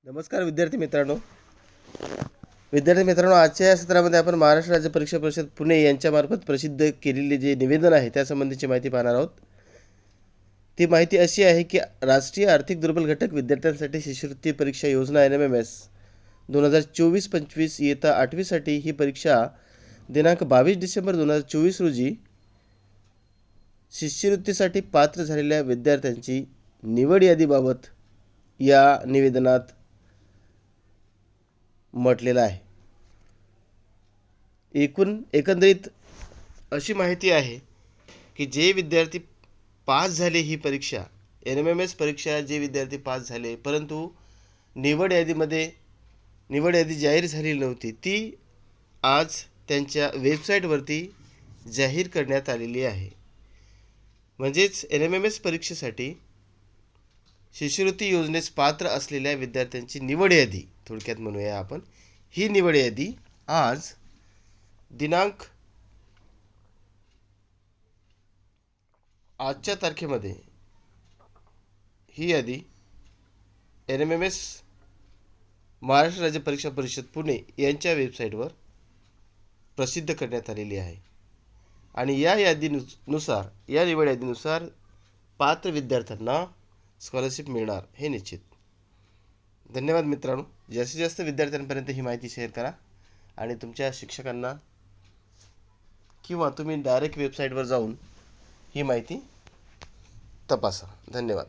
नमस्कार विद्यार्थी मित्रांनो, आजच्या या सत्रामध्ये आपण महाराष्ट्र राज्य परीक्षा परिषद पुणे यांच्यामार्फत प्रसिद्ध केलेले जे निवेदन आहे त्यासंबंधीची माहिती पाहणार आहोत. ती माहिती अशी आहे की राष्ट्रीय आर्थिक दुर्बल घटक विद्यार्थ्यांसाठी शिष्यवृत्ती परीक्षा योजना NMMS 2024-25 इयत्ता 8वीसाठी ही परीक्षा दिनांक 22 डिसेंबर 2024 रोजी शिष्यवृत्तीसाठी पात्र झालेल्या विद्यार्थ्यांची निवड यादीबाबत या निवेदनात म्हटलेलं आहे. एकंदरीत अशी माहिती आहे की जे विद्यार्थी पास झाले ही परीक्षा NMMS परीक्षा जे विद्यार्थी पास झाले परंतु निवड यादी जाहीर झालेली नव्हती ती आज त्यांच्या वेबसाईटवरती जाहीर करण्यात आलेली आहे. म्हणजेच NMMS परीक्षेसाठी शिष्यवृत्ती योजनेस पात्र असलेल्या विद्यार्थ्यांची निवड यादी थोडक्यात म्हणूया आपण. ही निवड यादी आज दिनांक आजच्या तारखेमध्ये ही यादी NMMS महाराष्ट्र राज्य परीक्षा परिषद पुणे यांच्या वेबसाईटवर प्रसिद्ध करण्यात आलेली आहे. आणि या निवड यादीनुसार पात्र विद्यार्थ्यांना स्कॉलरशिप मिळणार हे निश्चित. धन्यवाद मित्रांनो. जास्तीत जास्त विद्यार्थ्यांपर्यंत ही माहिती शेअर करा आणि तुमच्या शिक्षकांना किंवा तुम्ही डायरेक्ट वेबसाईटवर जाऊन ही माहिती तपासा. धन्यवाद.